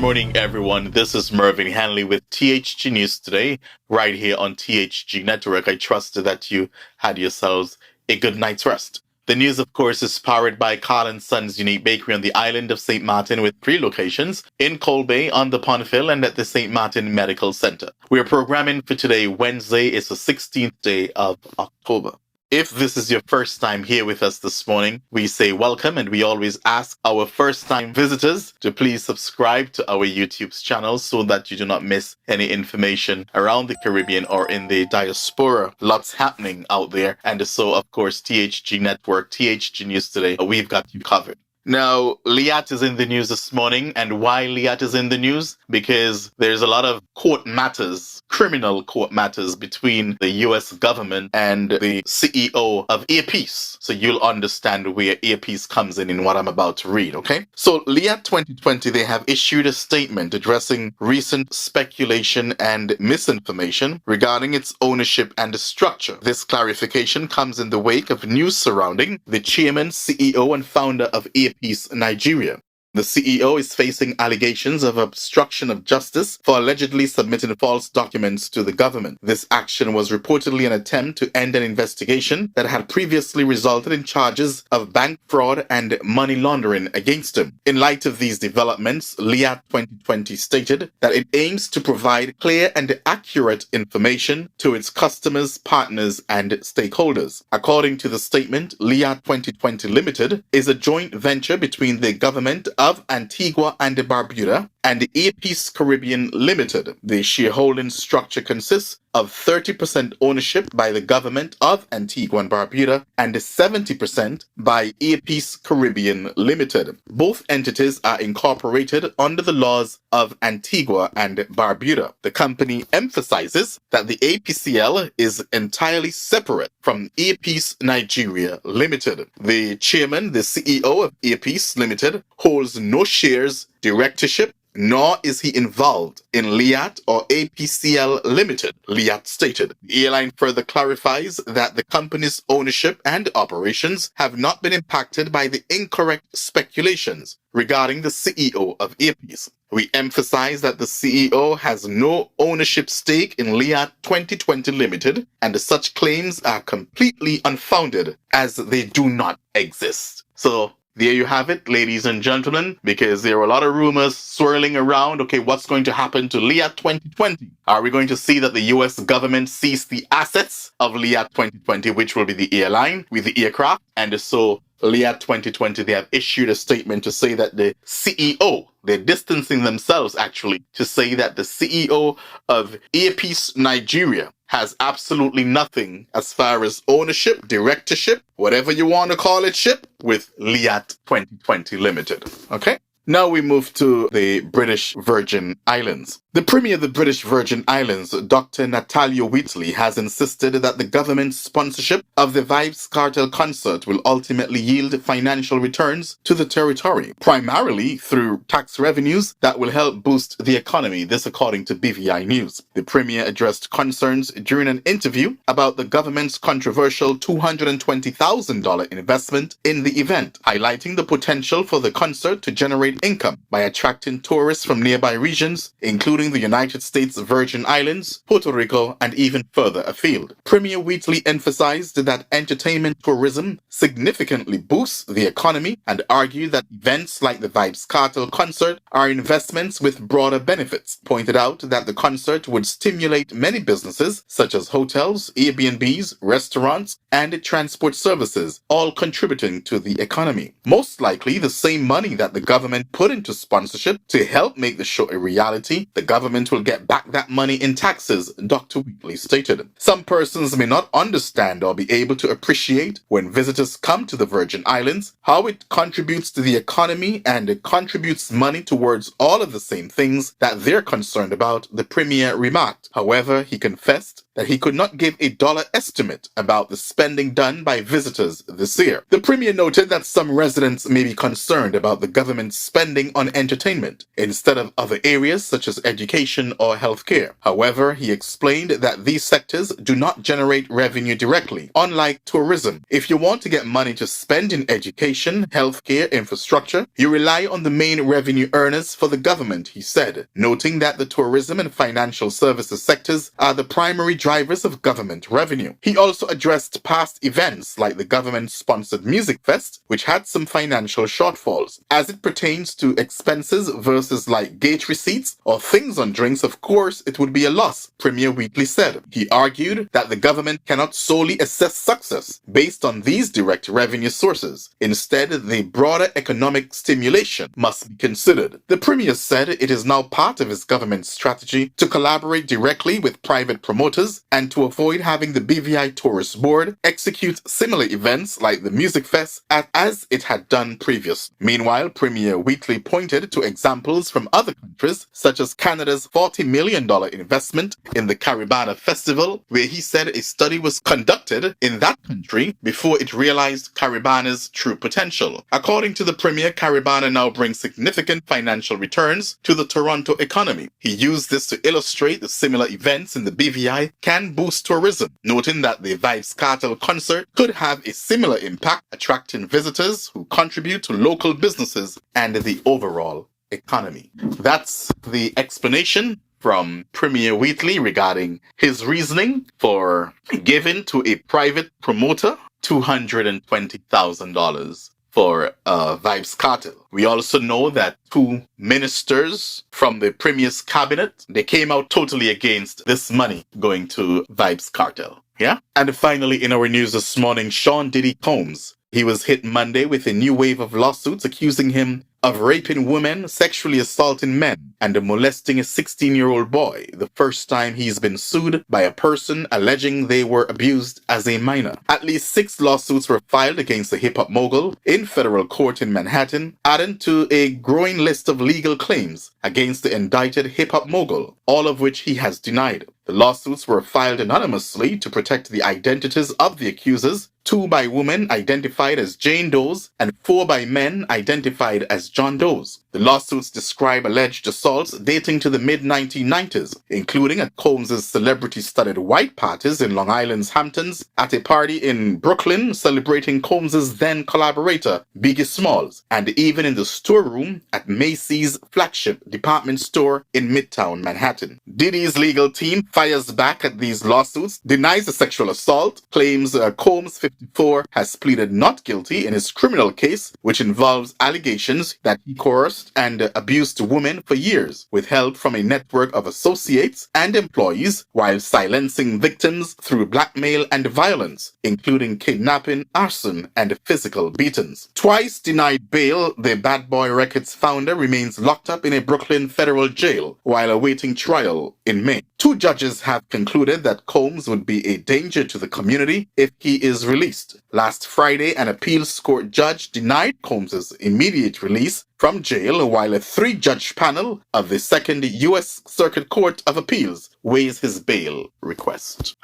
morning, everyone. This is Mervyn Hanley with THG News Today, right here on THG Network. I trust that you had yourselves a good night's rest. The news, of course, is powered by Carl & Sons Unique Bakery on the island of St. Martin with 3 locations in Cold Bay, on the Pondfield, and at the St. Martin Medical Center. We are programming for today, Wednesday. It's the 16th day of October. If this is your first time here with us this morning, we say welcome, and we always ask our first-time visitors to please subscribe to our YouTube channel so that you do not miss any information around the Caribbean or in the diaspora. Lots happening out there. And so, of course, THG Network, THG News Today, we've got you covered. Now, LIAT is in the news this morning. And why LIAT is in the news? Because there's a lot of court matters, criminal court matters between the U.S. government and the CEO of Earpiece. So you'll understand where Earpiece comes in what I'm about to read, okay? So LIAT 2020, they have issued a statement addressing recent speculation and misinformation regarding its ownership and structure. This clarification comes in the wake of news surrounding the chairman, CEO, and founder of Earpiece Nigeria. The CEO is facing allegations of obstruction of justice for allegedly submitting false documents to the government. This action was reportedly an attempt to end an investigation that had previously resulted in charges of bank fraud and money laundering against him. In light of these developments, LIAT 2020 stated that it aims to provide clear and accurate information to its customers, partners, and stakeholders. According to the statement, LIAT 2020 Limited is a joint venture between the government of Antigua and Barbuda and the Earpiece Caribbean Limited. The shareholding structure consists of 30% ownership by the government of Antigua and Barbuda and 70% by Earpiece Caribbean Limited. Both entities are incorporated under the laws of Antigua and Barbuda. The company emphasizes that the APCL is entirely separate from Earpiece Nigeria Limited. The chairman, the CEO of Earpiece Limited, holds no shares, directorship, nor is he involved in LIAT or APCL Limited, LIAT stated. The airline further clarifies that the company's ownership and operations have not been impacted by the incorrect speculations regarding the CEO of Earpiece. We emphasize that the CEO has no ownership stake in LIAT 2020 Limited, and such claims are completely unfounded as they do not exist. So, there you have it, ladies and gentlemen, because there are a lot of rumors swirling around. Okay, what's going to happen to LIAT 2020? Are we going to see that the U.S. government seize the assets of LIAT 2020, which will be the airline with the aircraft? And so LIAT 2020, they have issued a statement to say that the CEO, they're distancing themselves actually, to say that the CEO of Earpiece Nigeria has absolutely nothing as far as ownership, directorship, whatever you want to call it, ship, with LIAT 2020 Limited. Okay? Now we move to the British Virgin Islands. The Premier of the British Virgin Islands, Dr. Natalia Wheatley, has insisted that the government's sponsorship of the Vybz Kartel concert will ultimately yield financial returns to the territory, primarily through tax revenues that will help boost the economy. This according to BVI News. The Premier addressed concerns during an interview about the government's controversial $220,000 investment in the event, highlighting the potential for the concert to generate income by attracting tourists from nearby regions, including the United States Virgin Islands, Puerto Rico, and even further afield. Premier Wheatley emphasized that entertainment tourism significantly boosts the economy and argued that events like the Vybz Kartel concert are investments with broader benefits. Pointed out that the concert would stimulate many businesses such as hotels, Airbnbs, restaurants, and transport services, all contributing to the economy. Most likely the same money that the government put into sponsorship to help make the show a reality, the government will get back that money in taxes, Dr. Wheatley stated. Some persons may not understand or be able to appreciate when visitors come to the Virgin Islands how it contributes to the economy and it contributes money towards all of the same things that they're concerned about, the Premier remarked. However, he confessed that he could not give a dollar estimate about the spending done by visitors this year. The Premier noted that some residents may be concerned about the government's spending on entertainment instead of other areas such as education or healthcare. However, he explained that these sectors do not generate revenue directly, unlike tourism. If you want to get money to spend in education, healthcare, infrastructure, you rely on the main revenue earners for the government, he said, noting that the tourism and financial services sectors are the primary drivers of government revenue. He also addressed past events like the government-sponsored Music Fest, which had some financial shortfalls. As it pertains to expenses versus like gate receipts or things on drinks, of course, it would be a loss, Premier Wheatley said. He argued that the government cannot solely assess success based on these direct revenue sources. Instead, the broader economic stimulation must be considered. The Premier said it is now part of his government's strategy to collaborate directly with private promoters and to avoid having the BVI Tourist Board execute similar events like the Music Fest as it had done previous. Meanwhile, Premier Wheatley pointed to examples from other countries, such as Canada's $40 million investment in the Caribana Festival, where he said a study was conducted in that country before it realized Caribana's true potential. According to the Premier, Caribana now brings significant financial returns to the Toronto economy. He used this to illustrate the similar events in the BVI can boost tourism, noting that the Vibes Cartel concert could have a similar impact, attracting visitors who contribute to local businesses and the overall economy. That's the explanation from Premier Wheatley regarding his reasoning for giving to a private promoter $220,000 for Vibes Cartel. We also know that two ministers from the Premier's cabinet, they came out totally against this money going to Vibes Cartel. Yeah? And finally, in our news this morning, Sean Diddy Combs. He was hit Monday with a new wave of lawsuits accusing him of raping women, sexually assaulting men, and molesting a 16-year-old boy, the first time he's been sued by a person alleging they were abused as a minor. At least 6 lawsuits were filed against the hip-hop mogul in federal court in Manhattan, adding to a growing list of legal claims against the indicted hip-hop mogul, all of which he has denied. The lawsuits were filed anonymously to protect the identities of the accusers, 2 by women identified as Jane Does and 4 by men identified as John Does. The lawsuits describe alleged assaults dating to the mid-1990s, including at Combs' celebrity-studded white parties in Long Island's Hamptons, at a party in Brooklyn celebrating Combs' then-collaborator Biggie Smalls, and even in the storeroom at Macy's flagship department store in Midtown Manhattan. Diddy's legal team fires back at these lawsuits, denies the sexual assault, claims Combs, 54, has pleaded not guilty in his criminal case, which involves allegations that he coerced and abused women for years, with help from a network of associates and employees, while silencing victims through blackmail and violence, including kidnapping, arson, and physical beatings. Twice denied bail, the Bad Boy Records founder remains locked up in a Brooklyn federal jail while awaiting trial in May. 2 judges have concluded that Combs would be a danger to the community if he is released. Last Friday, an appeals court judge denied Combs' immediate release from jail, while a 3-judge panel of the Second U.S. Circuit Court of Appeals weighs his bail request.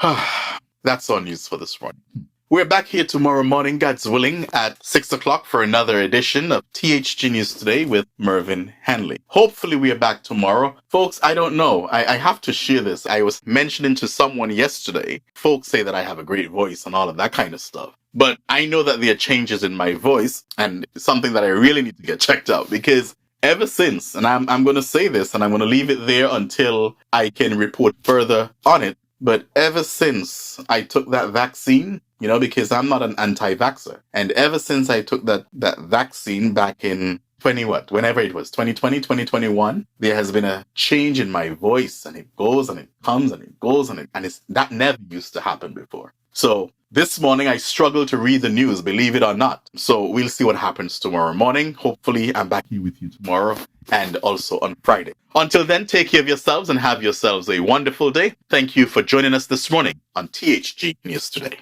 That's all news for this morning. We're back here tomorrow morning, God's willing, at 6 o'clock for another edition of THG News Today with Mervyn Hanley. Hopefully we are back tomorrow. Folks, I don't know. I have to share this. I was mentioning to someone yesterday, folks say that I have a great voice and all of that kind of stuff. But I know that there are changes in my voice, and it's something that I really need to get checked out, because ever since, and I'm going to say this, and I'm going to leave it there until I can report further on it, but ever since I took that vaccine, you know, because I'm not an anti-vaxxer, and ever since I took that vaccine back in whenever it was, 2020, 2021, there has been a change in my voice, and it goes and it comes and it goes and that never used to happen before. So this morning I struggled to read the news, believe it or not. So we'll see what happens tomorrow morning. Hopefully I'm back here with you tomorrow and also on Friday. Until then, take care of yourselves and have yourselves a wonderful day. Thank you for joining us this morning on THG News Today.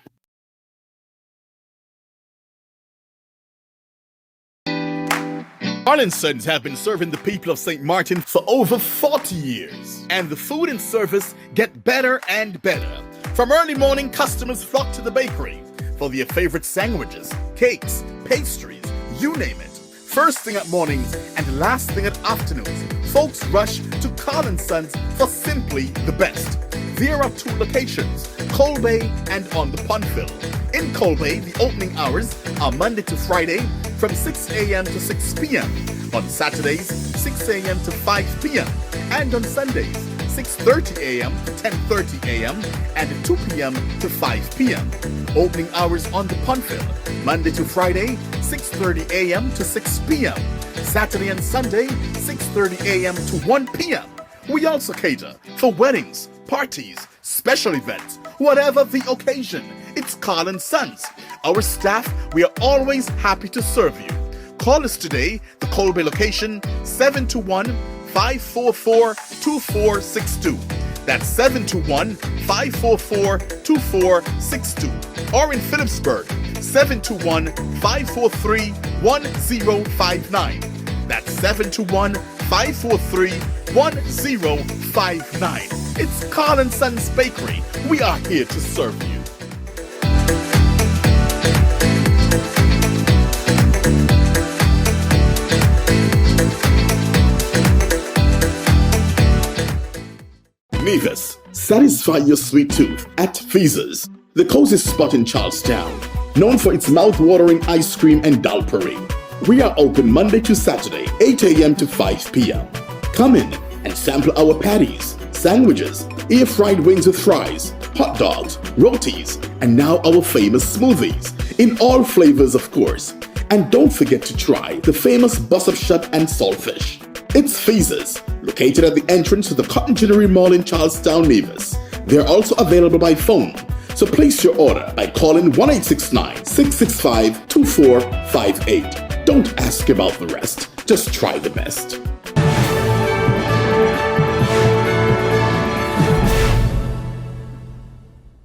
Arlinsons have been serving the people of St. Martin for over 40 years. And the food and service get better and better. From early morning, customers flock to the bakery for their favorite sandwiches, cakes, pastries, you name it. first thing at mornings and last thing at afternoons. Folks rush to Carl & Sons for simply the best. There are two locations, Colbay and on the Pondville. In Colbay, the opening hours are Monday to Friday from 6 a.m. to 6 p.m. On Saturdays, 6 a.m. to 5 p.m. And on Sundays, 6:30 a.m. to 10:30 a.m. and 2 p.m. to 5 p.m. Opening hours on the Pondville, Monday to Friday, 6:30 a.m. to 6 p.m. Saturday and Sunday, 6:30 a.m. to 1 p.m. We also cater for weddings, parties, special events, whatever the occasion. It's Carl & Sons. Our staff, we are always happy to serve you. Call us today, the Colbay location, 721-544-2462. That's 721-544-2462. Or in Phillipsburg, 721-543-1059. That's 721-543-1059. It's Carl & Sons Bakery. We are here to serve you. Nevis, satisfy your sweet tooth at Feaser's, the cozy spot in Charlestown, known for its mouth-watering ice cream and dal parade. We are open Monday to Saturday, 8 a.m. to 5 p.m. Come in and sample our patties, sandwiches, air-fried wings with fries, hot dogs, rotis, and now our famous smoothies, in all flavors of course. And don't forget to try the famous bus-up shut and saltfish. It's Feaser's, located at the entrance to the Cotton Jewelry Mall in Charlestown, Nevis. They are also available by phone, so place your order by calling 1-869-665-2458. Don't ask about the rest, just try the best.